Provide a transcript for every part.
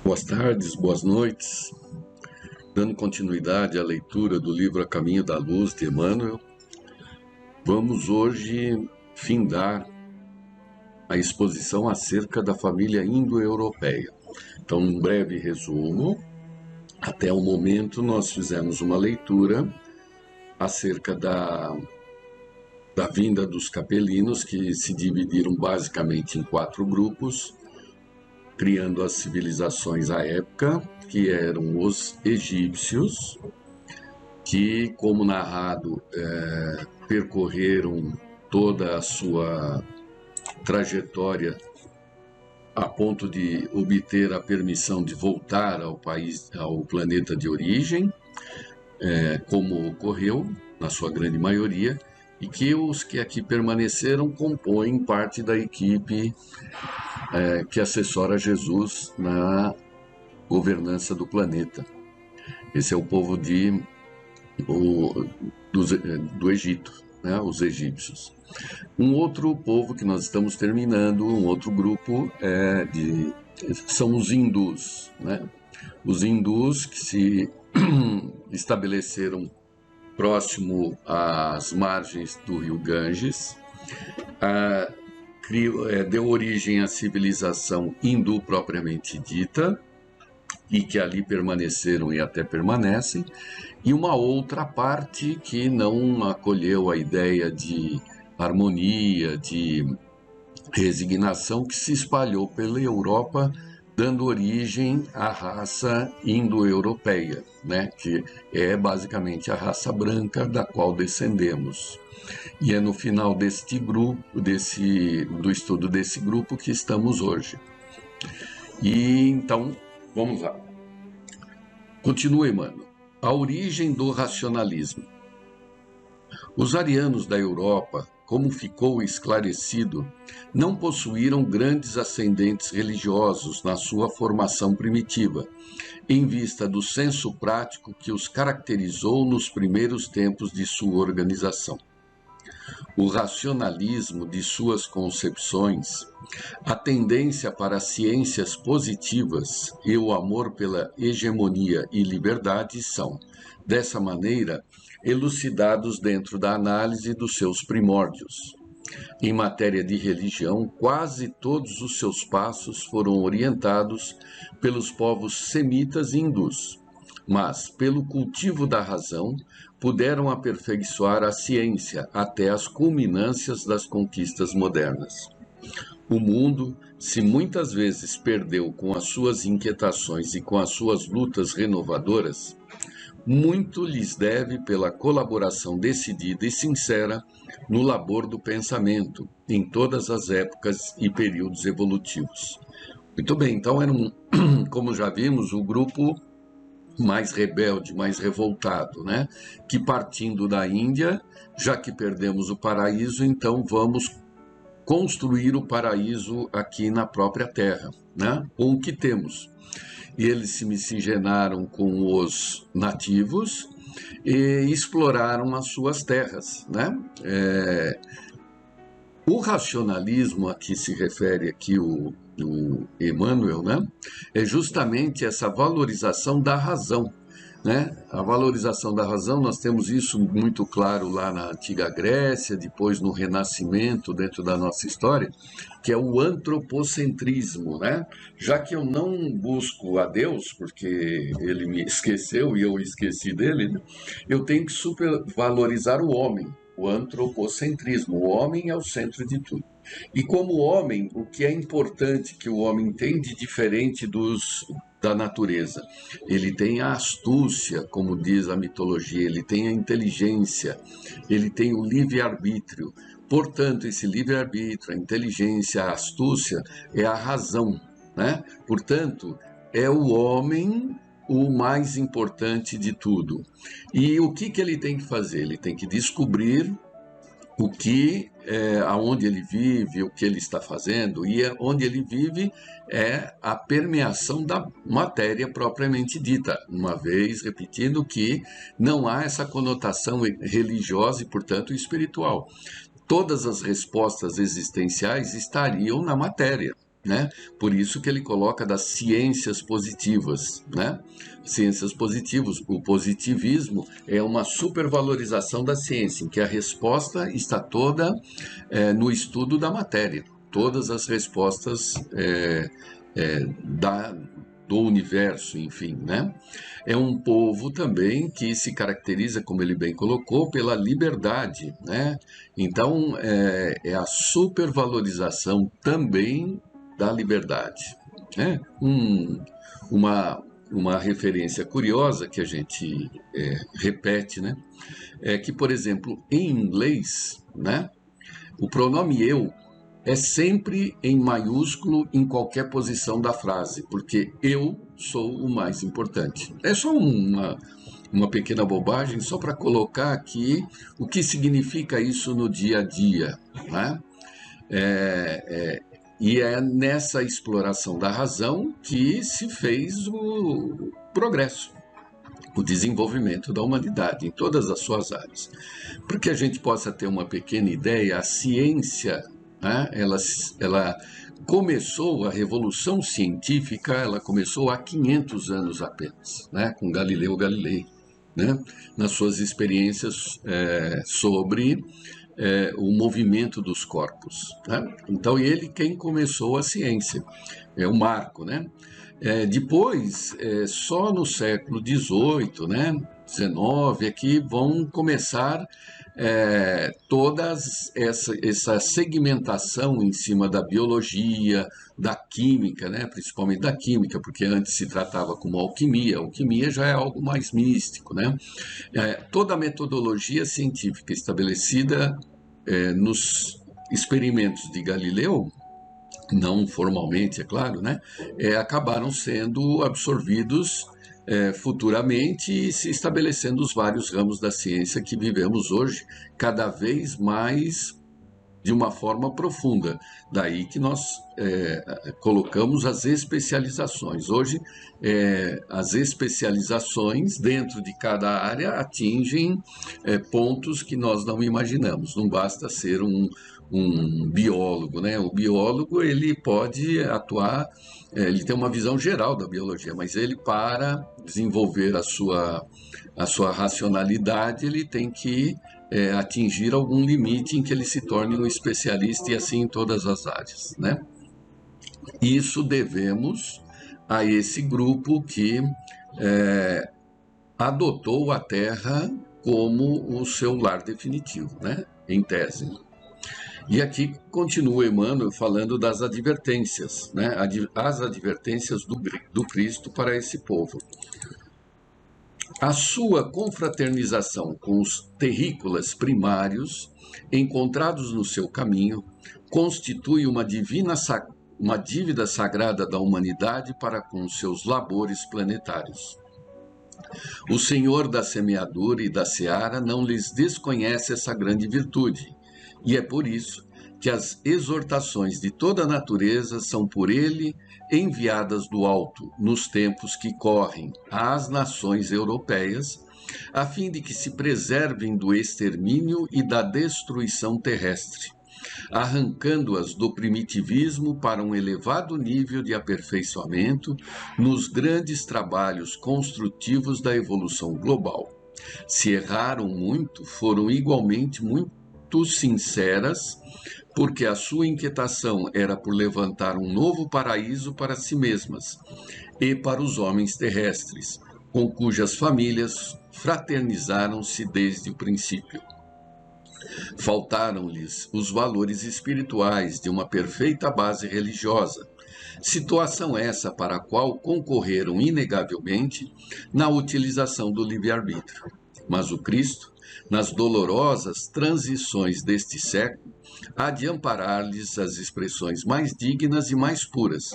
Boas tardes, boas noites. Dando continuidade à leitura do livro A Caminho da Luz, de Emmanuel, vamos hoje findar a exposição acerca da família indo-europeia. Então, um breve resumo. Até o momento, nós fizemos uma leitura acerca da vinda dos capelinos, que se dividiram basicamente em 4 grupos, criando as civilizações à época, que eram os egípcios, que, como narrado, percorreram toda a sua trajetória a ponto de obter a permissão de voltar ao planeta de origem, como ocorreu na sua grande maioria, e que os que aqui permaneceram compõem parte da equipe que assessora Jesus na governança do planeta. Esse é o povo do Egito, né, os egípcios. Um outro povo que nós estamos terminando, um outro grupo, são os hindus, né? Os hindus que se estabeleceram próximo às margens do rio Ganges, deu origem à civilização hindu propriamente dita, e que ali permaneceram e até permanecem, e uma outra parte que não acolheu a ideia de harmonia, de resignação, que se espalhou pela Europa, dando origem à raça indo-europeia, né, que é basicamente a raça branca da qual descendemos. E é no final deste grupo, do estudo desse grupo, que estamos hoje. E então, vamos lá. Continue, Emmanuel. A origem do racionalismo. Os arianos da Europa, como ficou esclarecido, não possuíram grandes ascendentes religiosos na sua formação primitiva, em vista do senso prático que os caracterizou nos primeiros tempos de sua organização. O racionalismo de suas concepções, a tendência para as ciências positivas e o amor pela hegemonia e liberdade são, dessa maneira, elucidados dentro da análise dos seus primórdios. Em matéria de religião, quase todos os seus passos foram orientados pelos povos semitas e hindus, mas, pelo cultivo da razão, puderam aperfeiçoar a ciência até as culminâncias das conquistas modernas. O mundo, se muitas vezes perdeu com as suas inquietações e com as suas lutas renovadoras, muito lhes deve pela colaboração decidida e sincera no labor do pensamento, em todas as épocas e períodos evolutivos. Muito bem, então era como já vimos, o grupo mais rebelde, mais revoltado, né? Que partindo da Índia, já que perdemos o paraíso, então vamos construir o paraíso aqui na própria Terra, né? Com o que temos. E eles se miscigenaram com os nativos e exploraram as suas terras, né? O racionalismo a que se refere aqui o Emmanuel, né, é justamente essa valorização da razão, né? A valorização da razão, nós temos isso muito claro lá na antiga Grécia, depois no Renascimento, dentro da nossa história, que é o antropocentrismo, né? Já que eu não busco a Deus, porque ele me esqueceu e eu esqueci dele, né? Eu tenho que supervalorizar o homem, o antropocentrismo. O homem é o centro de tudo. E como homem, o que é importante que o homem tem de diferente da natureza? Ele tem a astúcia, como diz a mitologia, ele tem a inteligência, ele tem o livre-arbítrio. Portanto, esse livre-arbítrio, a inteligência, a astúcia é a razão, né? Portanto, é o homem o mais importante de tudo. E o que ele tem que fazer? Ele tem que descobrir o que, aonde ele vive, o que ele está fazendo, e onde ele vive é a permeação da matéria propriamente dita, uma vez repetindo que não há essa conotação religiosa e, portanto, espiritual. Todas as respostas existenciais estariam na matéria, né? Por isso que ele coloca das ciências positivas, né? Ciências positivas, o positivismo é uma supervalorização da ciência, em que a resposta está toda no estudo da matéria. Todas as respostas do universo, enfim, né? É um povo também que se caracteriza, como ele bem colocou, pela liberdade, né? Então, é a supervalorização também da liberdade, né? Uma referência curiosa que a gente repete, né? É que, por exemplo, em inglês, né? O pronome eu é sempre em maiúsculo em qualquer posição da frase, porque eu sou o mais importante. É só uma pequena bobagem, só para colocar aqui o que significa isso no dia a dia, né? E é nessa exploração da razão que se fez o progresso, o desenvolvimento da humanidade em todas as suas áreas. Para que a gente possa ter uma pequena ideia, a ciência, né, ela começou, a revolução científica, ela começou há 500 anos apenas, né, com Galileu Galilei, né, nas suas experiências sobre o movimento dos corpos, né? Então ele quem começou a ciência, é o marco, né? Depois, só no século XVIII, né, XIX, é que vão começar todas essa segmentação em cima da biologia, da química, né, principalmente da química, porque antes se tratava como alquimia. A alquimia já é algo mais místico, né? Toda a metodologia científica estabelecida nos experimentos de Galileu, não formalmente, é claro, né, acabaram sendo absorvidos futuramente e se estabelecendo os vários ramos da ciência que vivemos hoje, cada vez mais de uma forma profunda. Daí que nós colocamos as especializações. Hoje, as especializações dentro de cada área atingem pontos que nós não imaginamos. Não basta ser um biólogo, né? O biólogo ele pode atuar, ele tem uma visão geral da biologia, mas ele, para desenvolver a sua racionalidade, ele tem que atingir algum limite em que ele se torne um especialista, e assim em todas as áreas, né? Isso devemos a esse grupo que adotou a Terra como o seu lar definitivo, né? Em tese. E aqui continua Emmanuel falando das advertências, né? As advertências do Cristo para esse povo. A sua confraternização com os terrícolas primários, encontrados no seu caminho, constitui uma dívida sagrada da humanidade para com seus labores planetários. O Senhor da semeadura e da seara não lhes desconhece essa grande virtude, e é por isso que as exortações de toda a natureza são por ele enviadas do alto, nos tempos que correm, às nações europeias, a fim de que se preservem do extermínio e da destruição terrestre, arrancando-as do primitivismo para um elevado nível de aperfeiçoamento nos grandes trabalhos construtivos da evolução global. Se erraram muito, foram igualmente muito sinceras, porque a sua inquietação era por levantar um novo paraíso para si mesmas e para os homens terrestres, com cujas famílias fraternizaram-se desde o princípio. Faltaram-lhes os valores espirituais de uma perfeita base religiosa, situação essa para a qual concorreram inegavelmente na utilização do livre-arbítrio. Mas o Cristo, nas dolorosas transições deste século, há de amparar-lhes as expressões mais dignas e mais puras,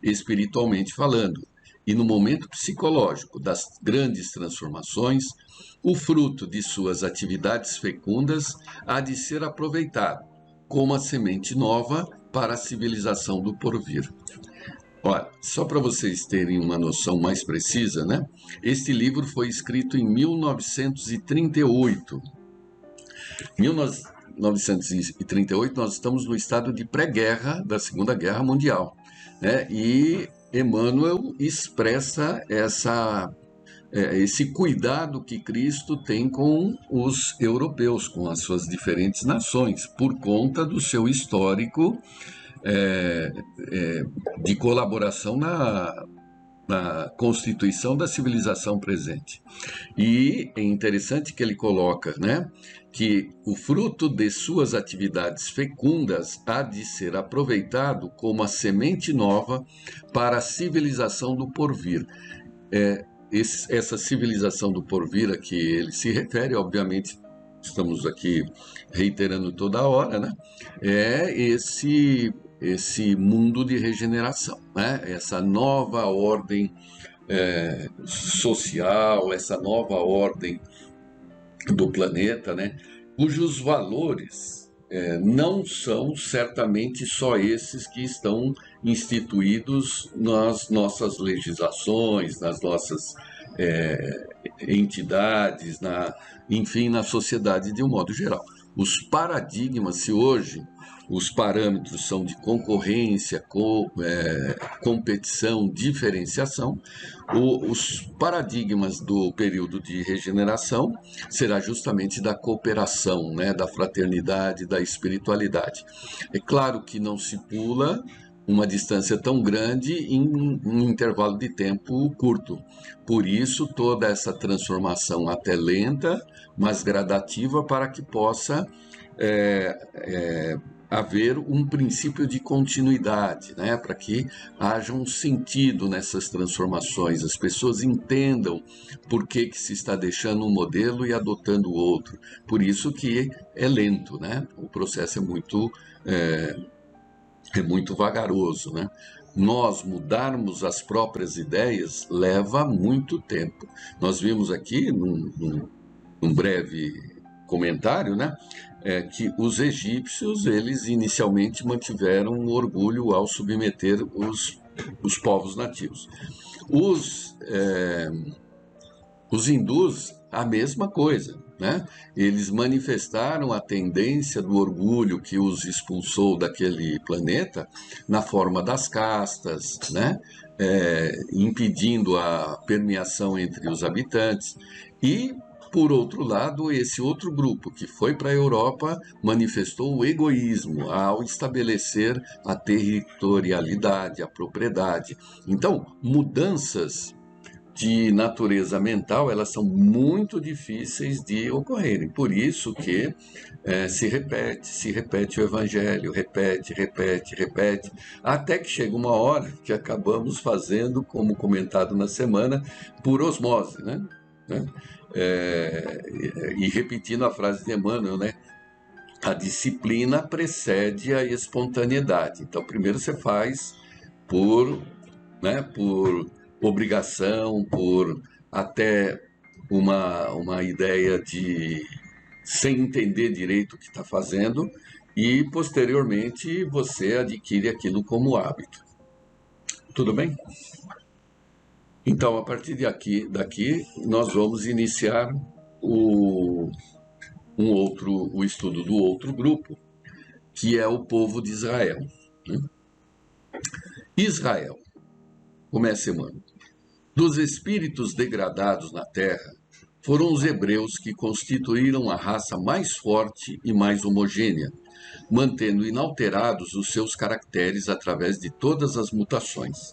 espiritualmente falando, e no momento psicológico das grandes transformações, o fruto de suas atividades fecundas há de ser aproveitado como a semente nova para a civilização do porvir. Olha, só para vocês terem uma noção mais precisa, né? Este livro foi escrito em 1938. 1938, nós estamos no estado de pré-guerra da Segunda Guerra Mundial, né? E Emmanuel expressa esse cuidado que Cristo tem com os europeus, com as suas diferentes nações, por conta do seu histórico de colaboração na constituição da civilização presente. E é interessante que ele coloca, né, que o fruto de suas atividades fecundas há de ser aproveitado como a semente nova para a civilização do porvir. Essa civilização do porvir a que ele se refere, obviamente, estamos aqui reiterando toda hora, né? É esse mundo de regeneração, né? Essa nova ordem social, essa nova ordem do planeta, né? Cujos valores não são certamente só esses que estão instituídos nas nossas legislações, nas nossas entidades, enfim, na sociedade de um modo geral. Os paradigmas, se hoje os parâmetros são de concorrência, competição, diferenciação, os paradigmas do período de regeneração será justamente da cooperação, né, da fraternidade, da espiritualidade. É claro que não se pula uma distância tão grande em um intervalo de tempo curto. Por isso, toda essa transformação até lenta, mas gradativa, para que possa haver um princípio de continuidade, né? Para que haja um sentido nessas transformações, as pessoas entendam por que se está deixando um modelo e adotando o outro. Por isso que é lento, né? O processo é muito vagaroso, né? Nós mudarmos as próprias ideias leva muito tempo. Nós vimos aqui, num breve comentário, né, que os egípcios, eles inicialmente mantiveram um orgulho ao submeter os povos nativos. Os hindus, a mesma coisa, né? Eles manifestaram a tendência do orgulho que os expulsou daquele planeta na forma das castas, né? Impedindo a permeação entre os habitantes. E, por outro lado, esse outro grupo que foi para a Europa manifestou o egoísmo ao estabelecer a territorialidade, a propriedade. Então, mudanças de natureza mental, elas são muito difíceis de ocorrerem. Por isso que se repete o evangelho, repete, até que chega uma hora que acabamos fazendo, como comentado na semana, por osmose, né? E repetindo a frase de Emmanuel, né? A disciplina precede a espontaneidade. Então, primeiro você faz por obrigação, por até uma ideia de sem entender direito o que está fazendo, e posteriormente você adquire aquilo como hábito. Tudo bem? Então, a partir daqui nós vamos iniciar o estudo do outro grupo, que é o povo de Israel, né? Israel, começa Emmanuel. Dos espíritos degradados na terra, foram os hebreus que constituíram a raça mais forte e mais homogênea, mantendo inalterados os seus caracteres através de todas as mutações.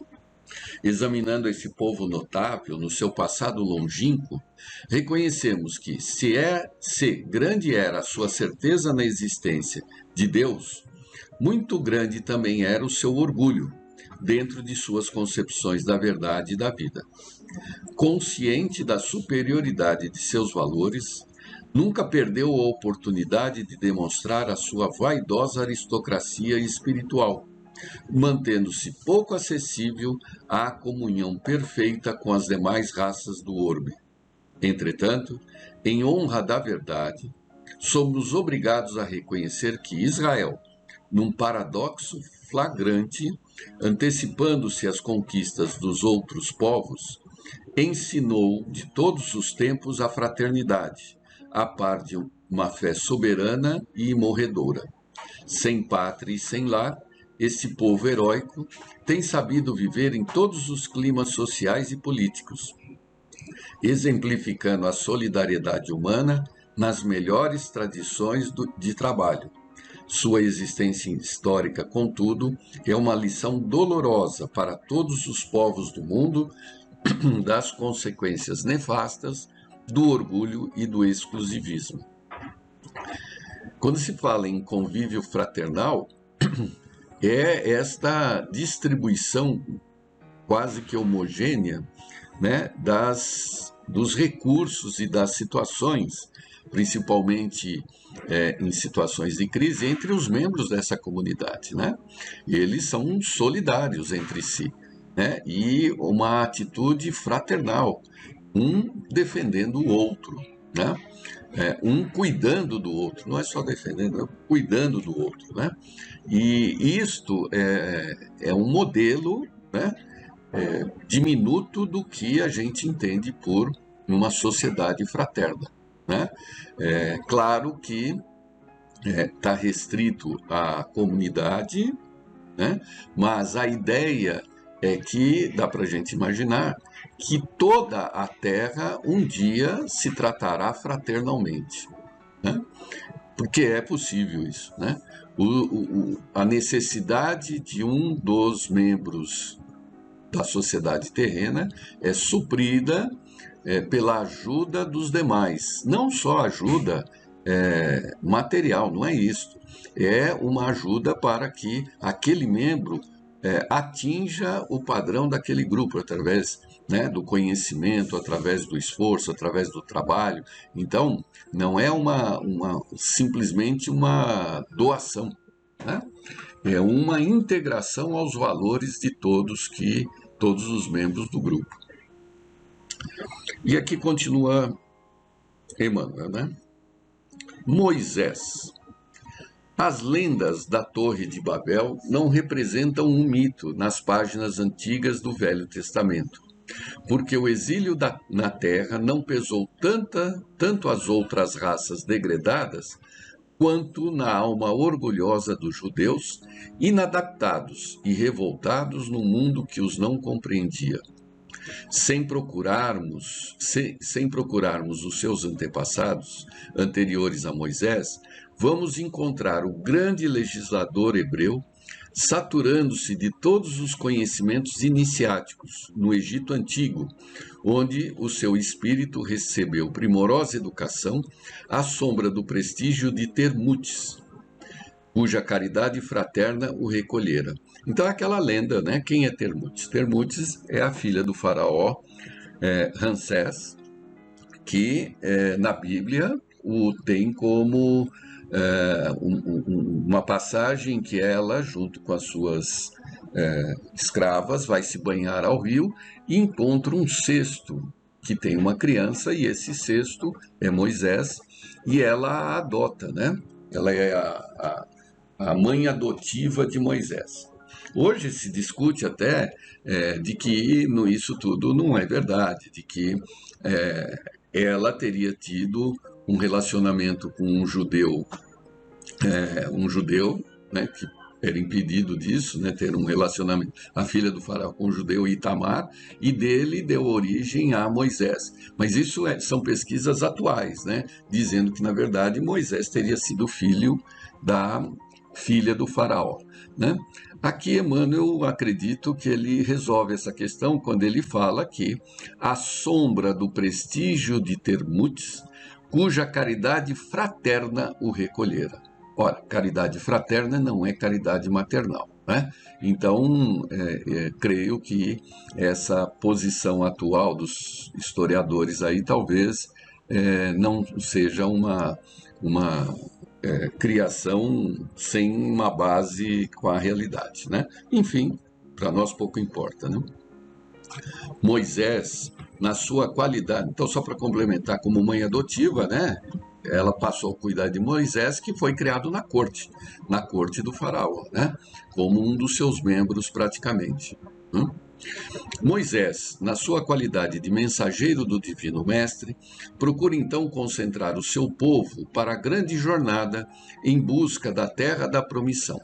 Examinando esse povo notável no seu passado longínquo, reconhecemos que, se grande era a sua certeza na existência de Deus, muito grande também era o seu orgulho, dentro de suas concepções da verdade e da vida. Consciente da superioridade de seus valores, nunca perdeu a oportunidade de demonstrar a sua vaidosa aristocracia espiritual, mantendo-se pouco acessível à comunhão perfeita com as demais raças do orbe. Entretanto, em honra da verdade, somos obrigados a reconhecer que Israel, num paradoxo flagrante, antecipando-se às conquistas dos outros povos, ensinou de todos os tempos a fraternidade, a par uma fé soberana e morredora. Sem pátria e sem lar, esse povo heróico tem sabido viver em todos os climas sociais e políticos, exemplificando a solidariedade humana nas melhores tradições de trabalho. Sua existência histórica, contudo, é uma lição dolorosa para todos os povos do mundo das consequências nefastas do orgulho e do exclusivismo. Quando se fala em convívio fraternal, é esta distribuição quase que homogênea, né, dos recursos e das situações, principalmente em situações de crise, entre os membros dessa comunidade, né? Eles são solidários entre si, né? E uma atitude fraternal, um defendendo o outro, né? Um cuidando do outro, não é só defendendo, é cuidando do outro, né? E isto é um modelo, né, diminuto do que a gente entende por uma sociedade fraterna, né? Claro que está restrito à comunidade, né? Mas a ideia é que dá para a gente imaginar que toda a Terra um dia se tratará fraternalmente, né? Porque é possível isso, né? A necessidade de um dos membros da sociedade terrena é suprida pela ajuda dos demais. Não só ajuda material, não é isso. É uma ajuda para que aquele membro atinja o padrão daquele grupo, através, né, do conhecimento, através do esforço, através do trabalho. Então, não é simplesmente uma doação, né? É uma integração aos valores de todos os membros do grupo. E aqui continua Emmanuel, né? Moisés. As lendas da Torre de Babel não representam um mito nas páginas antigas do Velho Testamento, porque o exílio na terra não pesou tanto as outras raças degradadas quanto na alma orgulhosa dos judeus, inadaptados e revoltados num mundo que os não compreendia. Sem procurarmos os seus antepassados, anteriores a Moisés, vamos encontrar o grande legislador hebreu saturando-se de todos os conhecimentos iniciáticos no Egito Antigo, onde o seu espírito recebeu primorosa educação à sombra do prestígio de Termutes, cuja caridade fraterna o recolhera. Então, aquela lenda, né? Quem é Termutes? Termutes é a filha do faraó Ramsés, que na Bíblia o tem como uma passagem que ela, junto com as suas escravas, vai se banhar ao rio e encontra um cesto que tem uma criança, e esse cesto é Moisés, e ela a adota, né? Ela é a mãe adotiva de Moisés. Hoje se discute até de que isso tudo não é verdade, de que ela teria tido um relacionamento com um judeu, né, que era impedido disso, né, ter um relacionamento, a filha do faraó com o judeu Itamar, e dele deu origem a Moisés. Mas isso são pesquisas atuais, né, dizendo que, na verdade, Moisés teria sido filho da filha do faraó, né? Aqui Emmanuel, acredito que ele resolve essa questão quando ele fala que a sombra do prestígio de Termutes, cuja caridade fraterna o recolhera. Ora, caridade fraterna não é caridade maternal, né? Então, creio que essa posição atual dos historiadores aí talvez não seja uma criação sem uma base com a realidade, né? Enfim, para nós pouco importa, né? Moisés, na sua qualidade, então só para complementar, como mãe adotiva, né? Ela passou a cuidar de Moisés, que foi criado na corte do faraó, né? Como um dos seus membros praticamente, né? Moisés, na sua qualidade de mensageiro do Divino Mestre, procura então concentrar o seu povo para a grande jornada em busca da terra da promissão.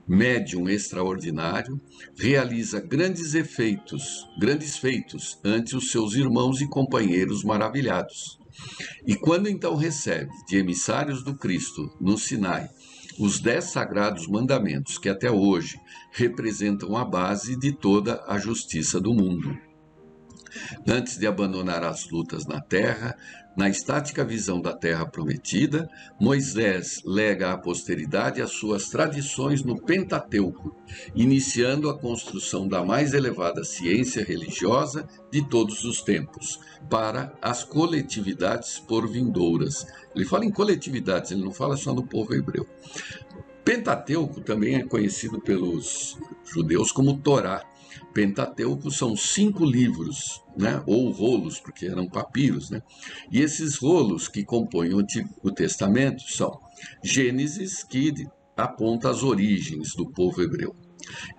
Médium extraordinário, realiza grandes feitos ante os seus irmãos e companheiros maravilhados. E quando então recebe de emissários do Cristo no Sinai os 10 sagrados mandamentos que até hoje representam a base de toda a justiça do mundo. Antes de abandonar as lutas na terra, na estática visão da terra prometida, Moisés lega à posteridade as suas tradições no Pentateuco, iniciando a construção da mais elevada ciência religiosa de todos os tempos, para as coletividades porvindouras. Ele fala em coletividades, ele não fala só no povo hebreu. Pentateuco também é conhecido pelos judeus como Torá. Pentateuco são 5 livros, né? Ou rolos, porque eram papiros, né? E esses rolos que compõem o Testamento são Gênesis, que aponta as origens do povo hebreu.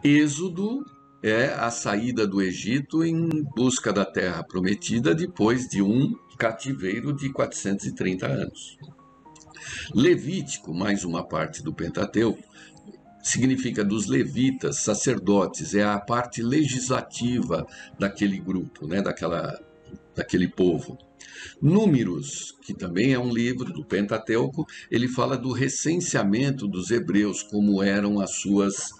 Êxodo é a saída do Egito em busca da terra prometida depois de um cativeiro de 430 anos. Levítico, mais uma parte do Pentateuco, significa dos levitas, sacerdotes, é a parte legislativa daquele grupo, né, daquele povo. Números, que também é um livro do Pentateuco, ele fala do recenseamento dos hebreus, como eram as suas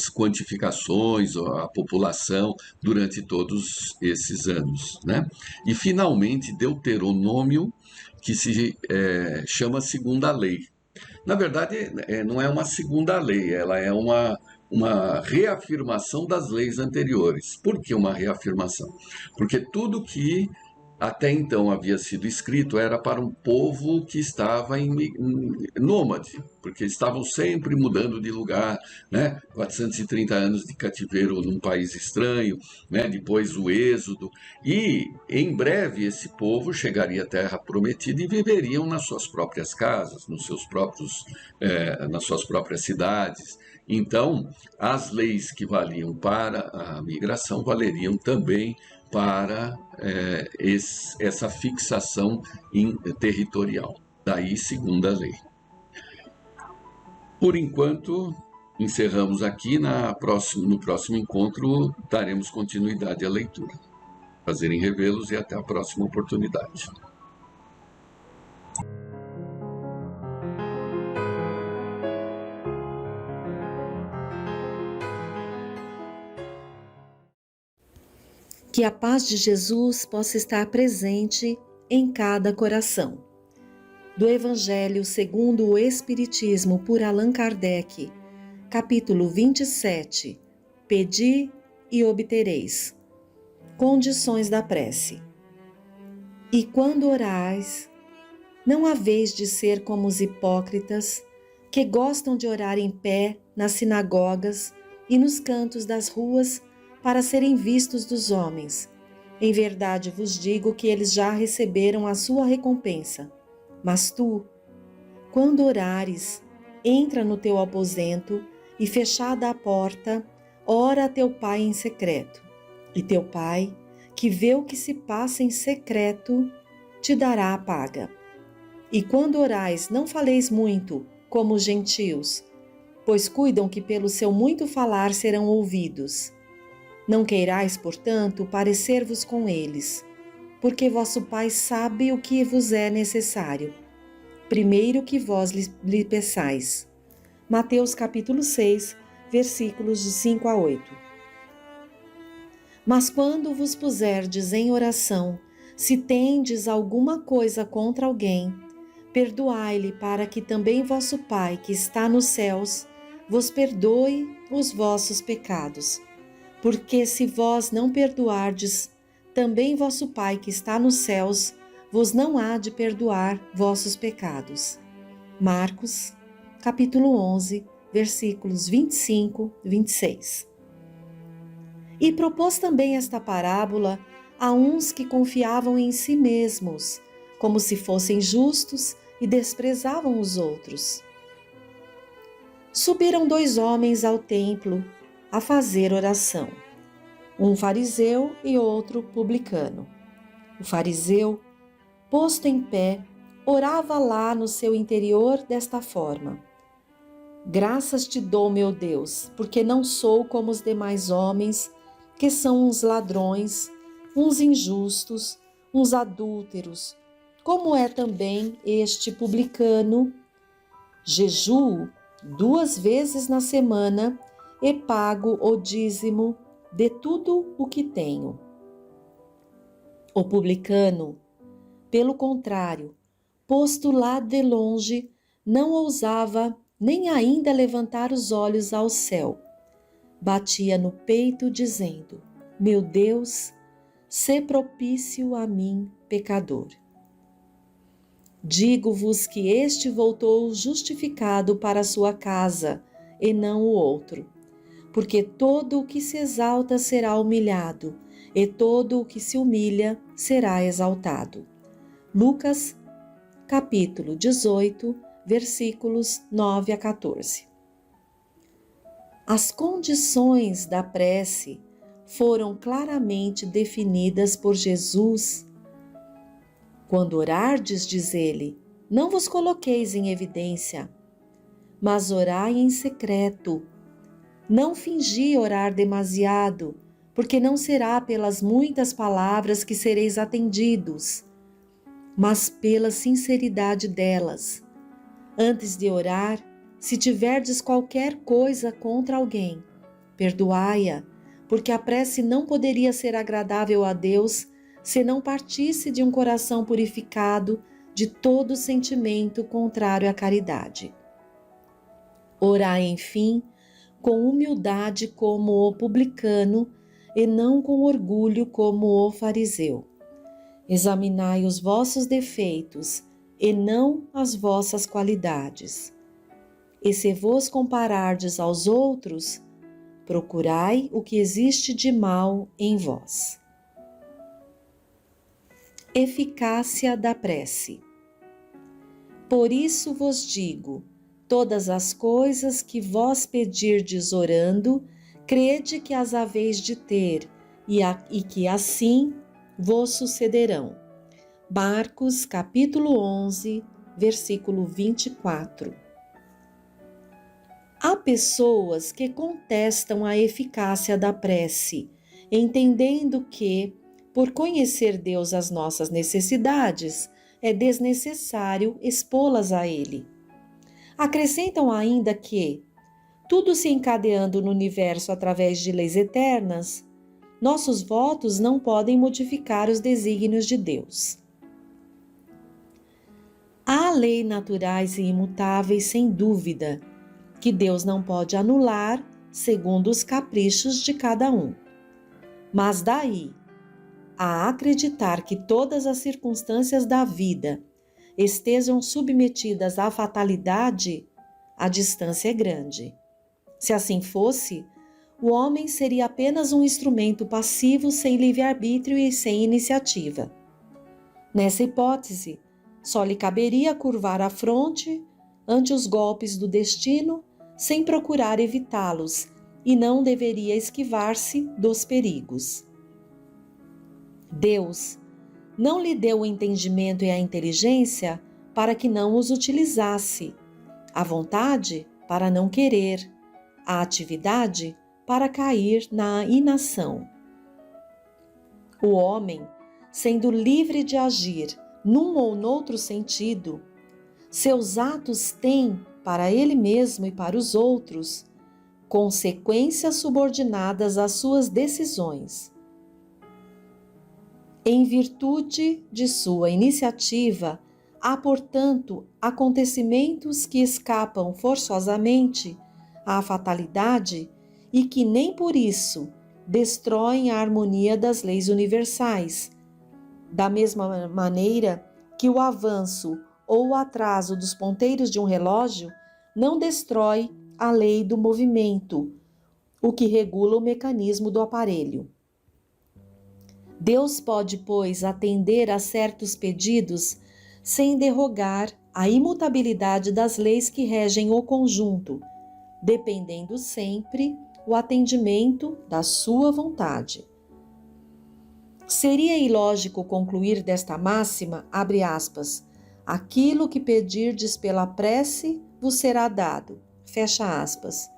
quantificações, a população durante todos esses anos, né? E finalmente Deuteronômio, que se chama Segunda Lei. Na verdade, não é uma segunda lei, ela é uma reafirmação das leis anteriores. Por que uma reafirmação? Porque tudo que até então havia sido escrito era para um povo que estava em nômade, porque estavam sempre mudando de lugar, né? 430 anos de cativeiro num país estranho, né? Depois o êxodo, e em breve esse povo chegaria à terra prometida e viveriam nas suas próprias casas, nas suas próprias cidades. Então, as leis que valiam para a migração valeriam também para essa fixação territorial. Daí, segunda lei. Por enquanto, encerramos aqui. No próximo encontro, daremos continuidade à leitura. Prazer em revê-los e até a próxima oportunidade. Que a paz de Jesus possa estar presente em cada coração. Do Evangelho segundo o Espiritismo por Allan Kardec, capítulo 27, Pedi e obtereis. Condições da prece. E quando orais, não haveis de ser como os hipócritas, que gostam de orar em pé nas sinagogas e nos cantos das ruas, para serem vistos dos homens. Em verdade vos digo que eles já receberam a sua recompensa. Mas tu, quando orares, entra no teu aposento e, fechada a porta, ora a teu pai em secreto. E teu pai, que vê o que se passa em secreto, te dará a paga. E quando orais, não faleis muito, como os gentios, pois cuidam que pelo seu muito falar serão ouvidos. Não queirais, portanto, parecer-vos com eles, porque vosso Pai sabe o que vos é necessário, primeiro que vós lhe peçais. Mateus capítulo 6, versículos de 5 a 8. Mas quando vos puserdes em oração, se tendes alguma coisa contra alguém, perdoai-lhe, para que também vosso Pai, que está nos céus, vos perdoe os vossos pecados. Porque se vós não perdoardes, também vosso Pai que está nos céus vos não há de perdoar vossos pecados. Marcos, capítulo 11, versículos 25 e 26. E propôs também esta parábola a uns que confiavam em si mesmos, como se fossem justos e desprezavam os outros. Subiram 2 homens ao templo a fazer oração. um fariseu e outro publicano. O fariseu, posto em pé, orava lá no seu interior desta forma: Graças te dou, meu Deus, porque não sou como os demais homens, que são uns ladrões, uns injustos, uns adúlteros, como é também este publicano. Jejuo 2 vezes na semana e pago o dízimo de tudo o que tenho. O publicano, pelo contrário, posto lá de longe, não ousava nem ainda levantar os olhos ao céu. Batia no peito, dizendo: Meu Deus, sê propício a mim, pecador. Digo-vos que este voltou justificado para a sua casa, e não o outro. Porque todo o que se exalta será humilhado, e todo o que se humilha será exaltado. Lucas, capítulo 18, versículos 9 a 14. As condições da prece foram claramente definidas por Jesus. Quando orardes, diz ele, não vos coloqueis em evidência, mas orai em secreto. Não fingi orar demasiado, porque não será pelas muitas palavras que sereis atendidos, mas pela sinceridade delas. Antes de orar, se tiverdes qualquer coisa contra alguém, perdoai-a, porque a prece não poderia ser agradável a Deus se não partisse de um coração purificado de todo sentimento contrário à caridade. Orai, enfim, com humildade como o publicano e não com orgulho como o fariseu. Examinai os vossos defeitos e não as vossas qualidades. E se vos comparardes aos outros, procurai o que existe de mal em vós. Eficácia da prece. Por isso vos digo, todas as coisas que vós pedirdes orando, crede que as haveis de ter, e que assim vos sucederão. Marcos, capítulo 11, versículo 24. Há pessoas que contestam a eficácia da prece, entendendo que, por conhecer Deus as nossas necessidades, é desnecessário expô-las a Ele. Acrescentam ainda que, tudo se encadeando no universo através de leis eternas, nossos votos não podem modificar os desígnios de Deus. Há leis naturais e imutáveis, sem dúvida, que Deus não pode anular segundo os caprichos de cada um. Mas daí a acreditar que todas as circunstâncias da vida estejam submetidas à fatalidade, a distância é grande. Se assim fosse, o homem seria apenas um instrumento passivo sem livre-arbítrio e sem iniciativa. Nessa hipótese, só lhe caberia curvar a fronte ante os golpes do destino sem procurar evitá-los e não deveria esquivar-se dos perigos. Deus não lhe deu o entendimento e a inteligência para que não os utilizasse, a vontade para não querer, a atividade para cair na inação. O homem, sendo livre de agir num ou noutro sentido, seus atos têm, para ele mesmo e para os outros, consequências subordinadas às suas decisões. Em virtude de sua iniciativa, há, portanto, acontecimentos que escapam forçosamente à fatalidade e que nem por isso destroem a harmonia das leis universais, da mesma maneira que o avanço ou o atraso dos ponteiros de um relógio não destrói a lei do movimento, o que regula o mecanismo do aparelho. Deus pode, pois, atender a certos pedidos sem derrogar a imutabilidade das leis que regem o conjunto, dependendo sempre o atendimento da sua vontade. Seria ilógico concluir desta máxima, abre aspas, aquilo que pedirdes pela prece vos será dado, fecha aspas,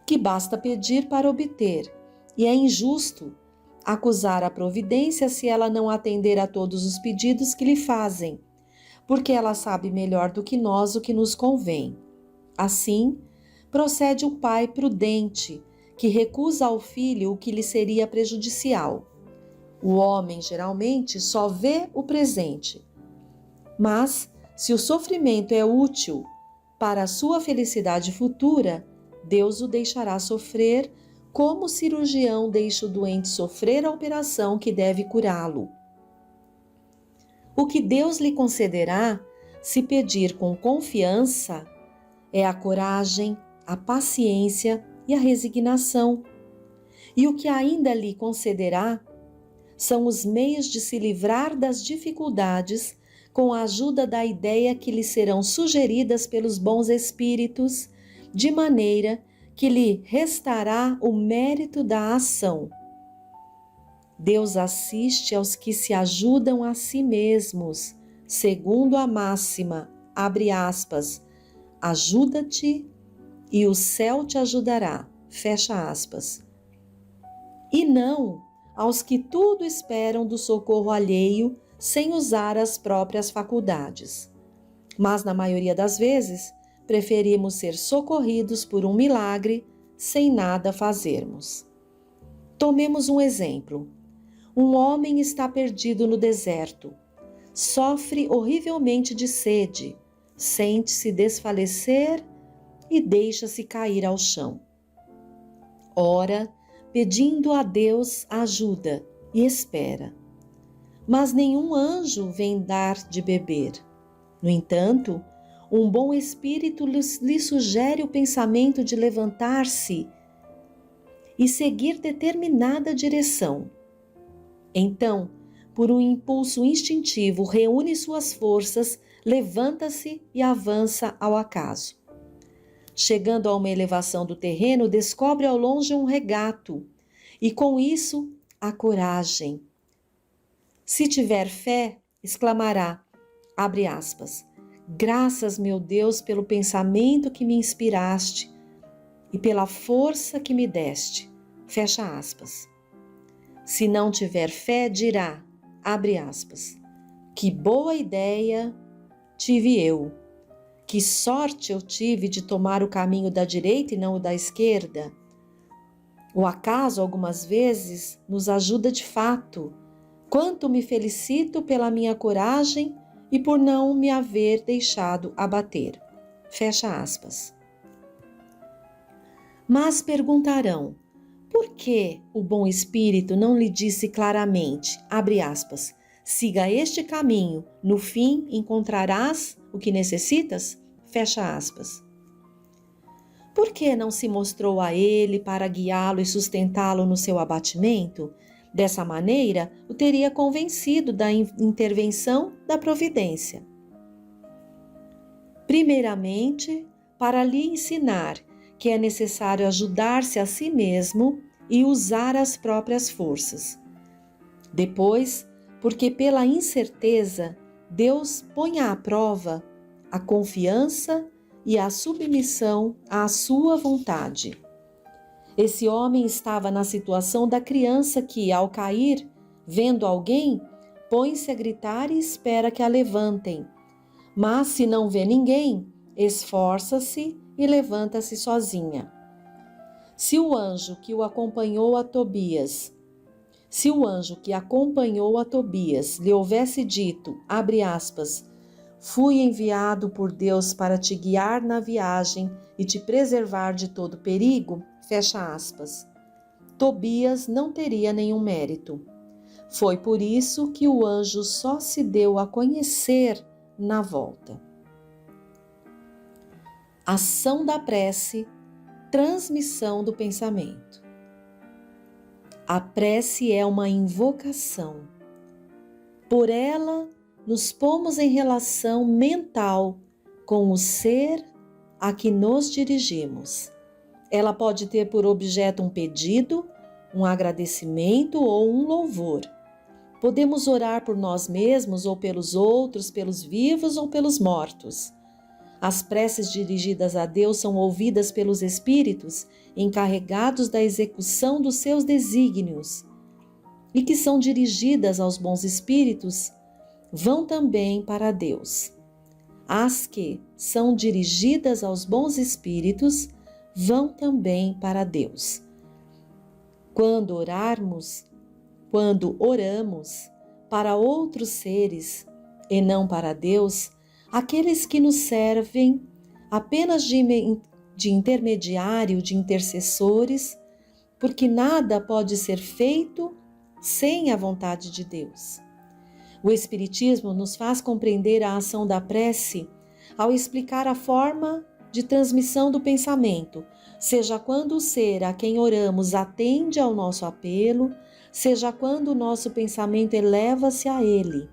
que basta pedir para obter, e é injusto acusar a providência se ela não atender a todos os pedidos que lhe fazem, porque ela sabe melhor do que nós o que nos convém. Assim, procede o pai prudente, que recusa ao filho o que lhe seria prejudicial. O homem, geralmente, só vê o presente. Mas, se o sofrimento é útil para a sua felicidade futura, Deus o deixará sofrer como o cirurgião deixa o doente sofrer a operação que deve curá-lo. O que Deus lhe concederá, se pedir com confiança, é a coragem, a paciência e a resignação. E o que ainda lhe concederá são os meios de se livrar das dificuldades com a ajuda da ideia que lhe serão sugeridas pelos bons espíritos, de maneira que lhe restará o mérito da ação. Deus assiste aos que se ajudam a si mesmos, segundo a máxima, abre aspas, ajuda-te e o céu te ajudará, fecha aspas. E não aos que tudo esperam do socorro alheio sem usar as próprias faculdades. Mas, na maioria das vezes, preferimos ser socorridos por um milagre sem nada fazermos. Tomemos um exemplo. Um homem está perdido no deserto, sofre horrivelmente de sede, sente-se desfalecer e deixa-se cair ao chão. Ora, pedindo a Deus ajuda e espera. Mas nenhum anjo vem dar de beber. No entanto, um bom espírito lhe sugere o pensamento de levantar-se e seguir determinada direção. Então, por um impulso instintivo, reúne suas forças, levanta-se e avança ao acaso. Chegando a uma elevação do terreno, descobre ao longe um regato e, com isso, a coragem. Se tiver fé, exclamará, abre aspas, graças, meu Deus, pelo pensamento que me inspiraste e pela força que me deste, fecha aspas. Se não tiver fé, dirá, abre aspas, que boa ideia tive eu. Que sorte eu tive de tomar o caminho da direita e não o da esquerda. O acaso, algumas vezes, nos ajuda de fato. Quanto me felicito pela minha coragem e por não me haver deixado abater. Fecha aspas. Mas perguntarão, por que o bom espírito não lhe disse claramente, abre aspas, siga este caminho, no fim encontrarás o que necessitas? Fecha aspas. Por que não se mostrou a ele para guiá-lo e sustentá-lo no seu abatimento? Dessa maneira, o teria convencido da intervenção da providência. Primeiramente, para lhe ensinar que é necessário ajudar-se a si mesmo e usar as próprias forças. Depois, porque pela incerteza, Deus põe à prova a confiança e a submissão à sua vontade. Esse homem estava na situação da criança que, ao cair, vendo alguém, põe-se a gritar e espera que a levantem. Mas, se não vê ninguém, esforça-se e levanta-se sozinha. Se o anjo que acompanhou a Tobias lhe houvesse dito, abre aspas, fui enviado por Deus para te guiar na viagem e te preservar de todo perigo, fecha aspas, Tobias não teria nenhum mérito. Foi por isso que o anjo só se deu a conhecer na volta. Ação da prece, transmissão do pensamento. A prece é uma invocação. Por ela, nos pomos em relação mental com o ser a que nos dirigimos. Ela pode ter por objeto um pedido, um agradecimento ou um louvor. Podemos orar por nós mesmos ou pelos outros, pelos vivos ou pelos mortos. As preces dirigidas a Deus são ouvidas pelos espíritos encarregados da execução dos seus desígnios e que são dirigidas aos bons espíritos vão também para Deus. As que são dirigidas aos bons espíritos vão também para Deus. Quando oramos para outros seres e não para Deus, aqueles que nos servem apenas de intermediário, de intercessores, porque nada pode ser feito sem a vontade de Deus. O Espiritismo nos faz compreender a ação da prece ao explicar a forma de transmissão do pensamento, seja quando o ser a quem oramos atende ao nosso apelo, seja quando o nosso pensamento eleva-se a ele.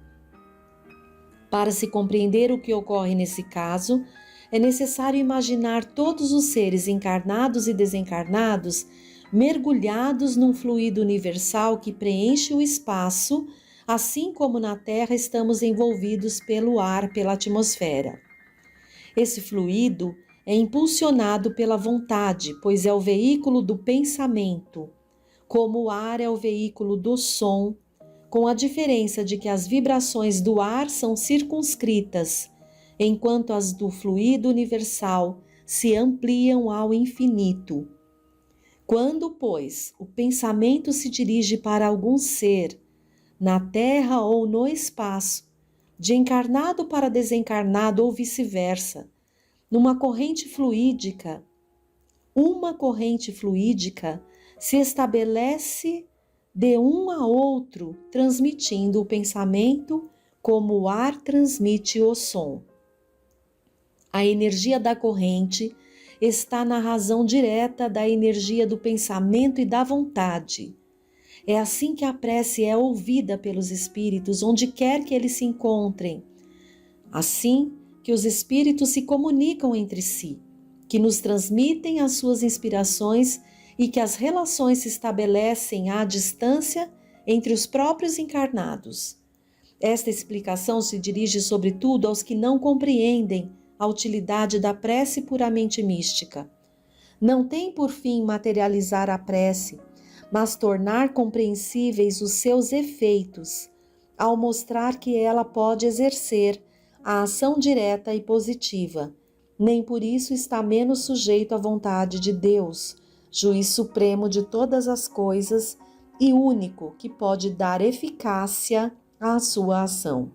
Para se compreender o que ocorre nesse caso, é necessário imaginar todos os seres encarnados e desencarnados mergulhados num fluido universal que preenche o espaço, assim como na Terra estamos envolvidos pelo ar, pela atmosfera. Esse fluido é impulsionado pela vontade, pois é o veículo do pensamento, como o ar é o veículo do som, com a diferença de que as vibrações do ar são circunscritas, enquanto as do fluido universal se ampliam ao infinito. Quando, pois, o pensamento se dirige para algum ser, na terra ou no espaço, de encarnado para desencarnado ou vice-versa, uma corrente fluídica se estabelece de um a outro, transmitindo o pensamento como o ar transmite o som. A energia da corrente está na razão direta da energia do pensamento e da vontade. É assim que a prece é ouvida pelos espíritos, onde quer que eles se encontrem. Assim que os espíritos se comunicam entre si, que nos transmitem as suas inspirações e que as relações se estabelecem à distância entre os próprios encarnados. Esta explicação se dirige sobretudo aos que não compreendem a utilidade da prece puramente mística. Não tem por fim materializar a prece, mas tornar compreensíveis os seus efeitos, ao mostrar que ela pode exercer a ação direta e positiva. Nem por isso está menos sujeito à vontade de Deus, juiz supremo de todas as coisas e único que pode dar eficácia à sua ação.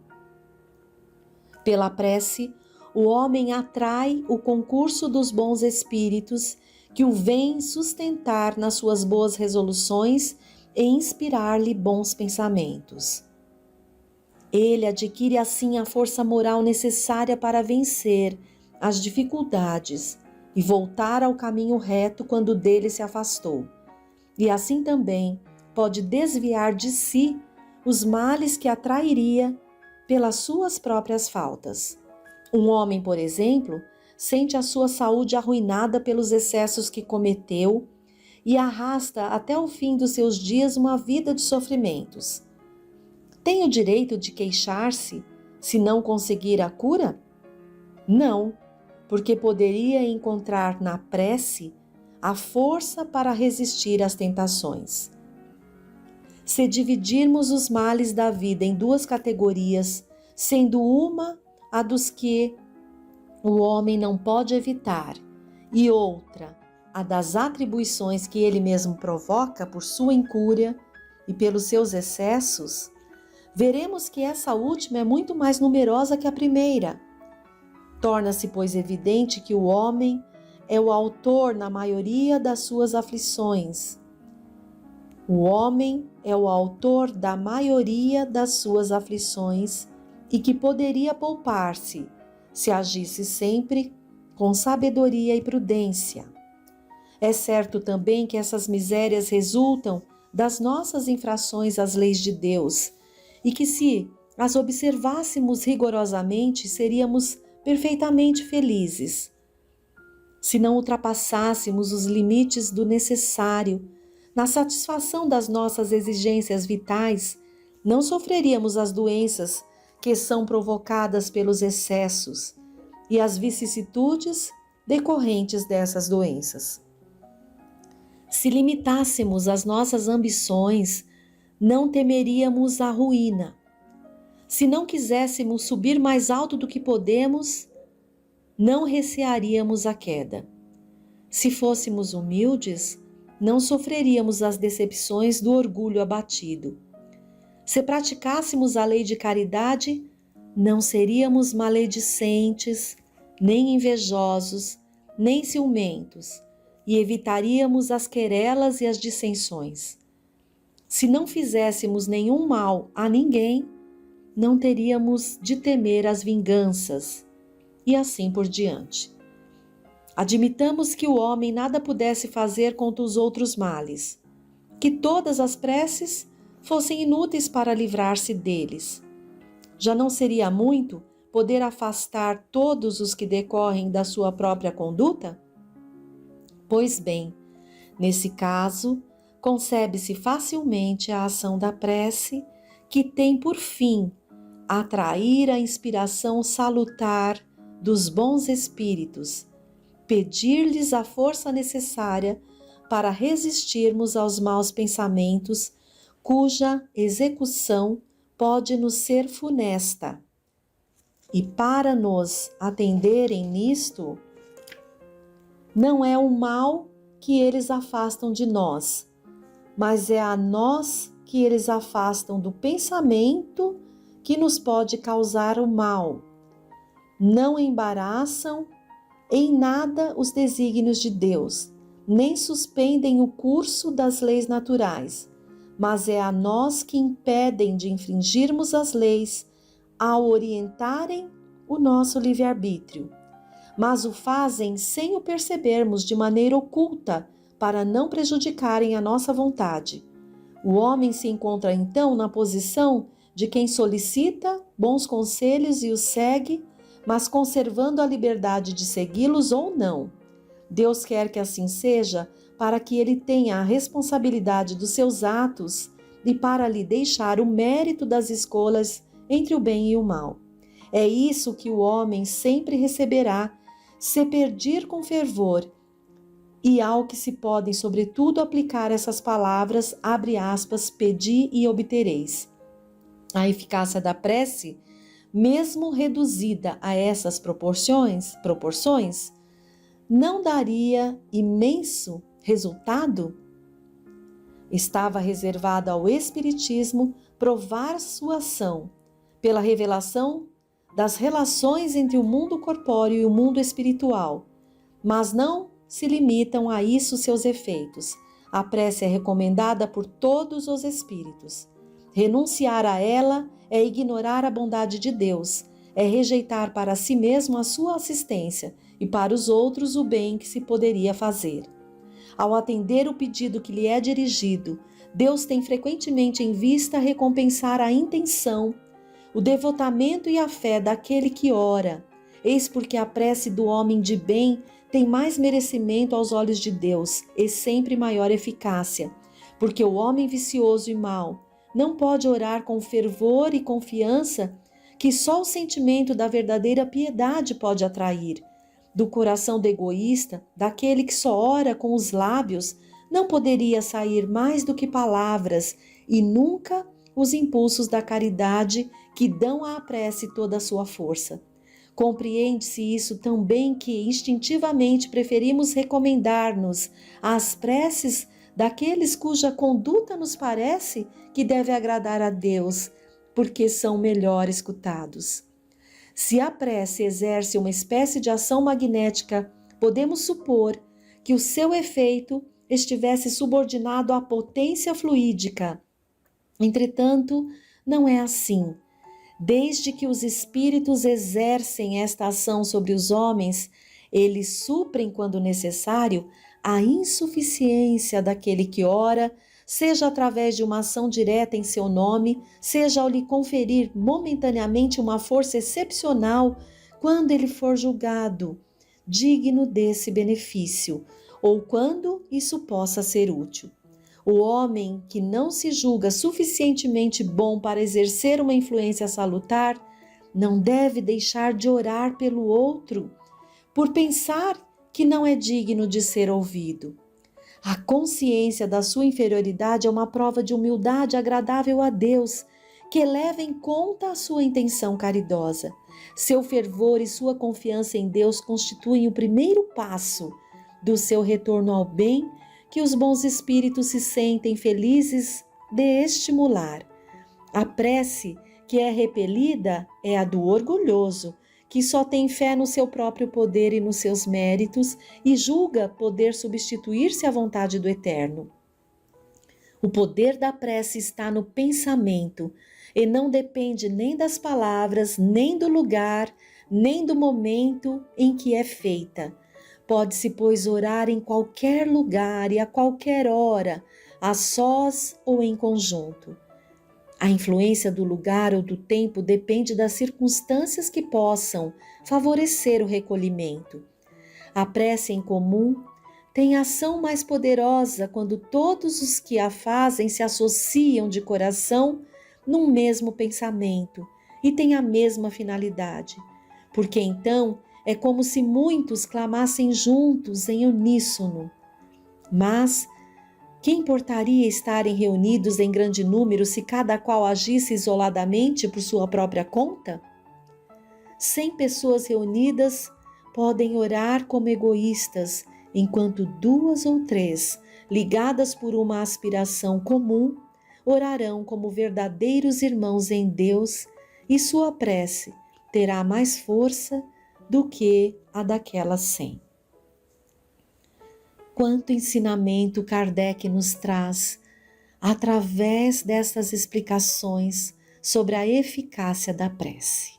Pela prece, o homem atrai o concurso dos bons espíritos que o vêm sustentar nas suas boas resoluções e inspirar-lhe bons pensamentos. Ele adquire assim a força moral necessária para vencer as dificuldades e voltar ao caminho reto quando dele se afastou. E assim também pode desviar de si os males que atrairia pelas suas próprias faltas. Um homem, por exemplo, sente a sua saúde arruinada pelos excessos que cometeu e arrasta até o fim dos seus dias uma vida de sofrimentos. Tem o direito de queixar-se se não conseguir a cura? Não, porque poderia encontrar na prece a força para resistir às tentações. Se dividirmos os males da vida em duas categorias, sendo uma a dos que o homem não pode evitar e outra a das atribuições que ele mesmo provoca por sua incúria e pelos seus excessos, veremos que essa última é muito mais numerosa que a primeira. Torna-se, pois, evidente que o homem é o autor na maioria das suas aflições. O homem é o autor da maioria das suas aflições e que poderia poupar-se se agisse sempre com sabedoria e prudência. É certo também que essas misérias resultam das nossas infrações às leis de Deus e que, se as observássemos rigorosamente, seríamos perfeitamente felizes. Se não ultrapassássemos os limites do necessário na satisfação das nossas exigências vitais, não sofreríamos as doenças que são provocadas pelos excessos e as vicissitudes decorrentes dessas doenças. Se limitássemos as nossas ambições, não temeríamos a ruína. Se não quiséssemos subir mais alto do que podemos, não recearíamos a queda. Se fôssemos humildes, não sofreríamos as decepções do orgulho abatido. Se praticássemos a lei de caridade, não seríamos maledicentes, nem invejosos, nem ciumentos, e evitaríamos as querelas e as dissensões. Se não fizéssemos nenhum mal a ninguém, não teríamos de temer as vinganças, e assim por diante. Admitamos que o homem nada pudesse fazer contra os outros males, que todas as preces fossem inúteis para livrar-se deles. Já não seria muito poder afastar todos os que decorrem da sua própria conduta? Pois bem, nesse caso, concebe-se facilmente a ação da prece, que tem por fim atrair a inspiração salutar dos bons espíritos, pedir-lhes a força necessária para resistirmos aos maus pensamentos, cuja execução pode nos ser funesta. E para nos atenderem nisto, não é o mal que eles afastam de nós, mas é a nós que eles afastam do pensamento que nos pode causar o mal. Não embaraçam em nada os desígnios de Deus, nem suspendem o curso das leis naturais, mas é a nós que impedem de infringirmos as leis ao orientarem o nosso livre-arbítrio. Mas o fazem sem o percebermos de maneira oculta para não prejudicarem a nossa vontade. O homem se encontra então na posição de quem solicita bons conselhos e os segue, mas conservando a liberdade de segui-los ou não. Deus quer que assim seja para que ele tenha a responsabilidade dos seus atos e para lhe deixar o mérito das escolhas entre o bem e o mal. É isso que o homem sempre receberá se pedir com fervor, e ao que se podem sobretudo aplicar essas palavras, abre aspas, pedi e obtereis. A eficácia da prece, mesmo reduzida a essas proporções, não daria imenso resultado? Estava reservado ao Espiritismo provar sua ação pela revelação das relações entre o mundo corpóreo e o mundo espiritual, mas não se limitam a isso seus efeitos. A prece é recomendada por todos os espíritos. Renunciar a ela é ignorar a bondade de Deus, é rejeitar para si mesmo a sua assistência e para os outros o bem que se poderia fazer. Ao atender o pedido que lhe é dirigido, Deus tem frequentemente em vista recompensar a intenção, o devotamento e a fé daquele que ora. Eis porque a prece do homem de bem tem mais merecimento aos olhos de Deus e sempre maior eficácia, porque o homem vicioso e mau não pode orar com fervor e confiança que só o sentimento da verdadeira piedade pode atrair. Do coração do egoísta, daquele que só ora com os lábios, não poderia sair mais do que palavras e nunca os impulsos da caridade que dão à prece toda a sua força. Compreende-se isso tão bem que instintivamente preferimos recomendar-nos às preces daqueles cuja conduta nos parece que deve agradar a Deus, porque são melhor escutados. Se a prece exerce uma espécie de ação magnética, podemos supor que o seu efeito estivesse subordinado à potência fluídica. Entretanto, não é assim. Desde que os espíritos exercem esta ação sobre os homens, eles suprem, quando necessário, a insuficiência daquele que ora, seja através de uma ação direta em seu nome, seja ao lhe conferir momentaneamente uma força excepcional quando ele for julgado, digno desse benefício, ou quando isso possa ser útil. O homem que não se julga suficientemente bom para exercer uma influência salutar não deve deixar de orar pelo outro, por pensar que não é digno de ser ouvido. A consciência da sua inferioridade é uma prova de humildade agradável a Deus, que leva em conta a sua intenção caridosa. Seu fervor e sua confiança em Deus constituem o primeiro passo do seu retorno ao bem, que os bons espíritos se sentem felizes de estimular. A prece que é repelida é a do orgulhoso, que só tem fé no seu próprio poder e nos seus méritos e julga poder substituir-se à vontade do Eterno. O poder da prece está no pensamento e não depende nem das palavras, nem do lugar, nem do momento em que é feita. Pode-se, pois, orar em qualquer lugar e a qualquer hora, a sós ou em conjunto. A influência do lugar ou do tempo depende das circunstâncias que possam favorecer o recolhimento. A prece em comum tem ação mais poderosa quando todos os que a fazem se associam de coração num mesmo pensamento e têm a mesma finalidade, porque então é como se muitos clamassem juntos em uníssono. Mas que importaria estarem reunidos em grande número se cada qual agisse isoladamente por sua própria conta? 100 pessoas reunidas podem orar como egoístas, enquanto 2 ou 3, ligadas por uma aspiração comum, orarão como verdadeiros irmãos em Deus, e sua prece terá mais força do que a daquelas 100. Quanto ensinamento Kardec nos traz através dessas explicações sobre a eficácia da prece.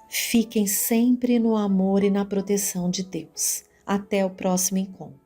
Fiquem sempre no amor e na proteção de Deus. Até o próximo encontro.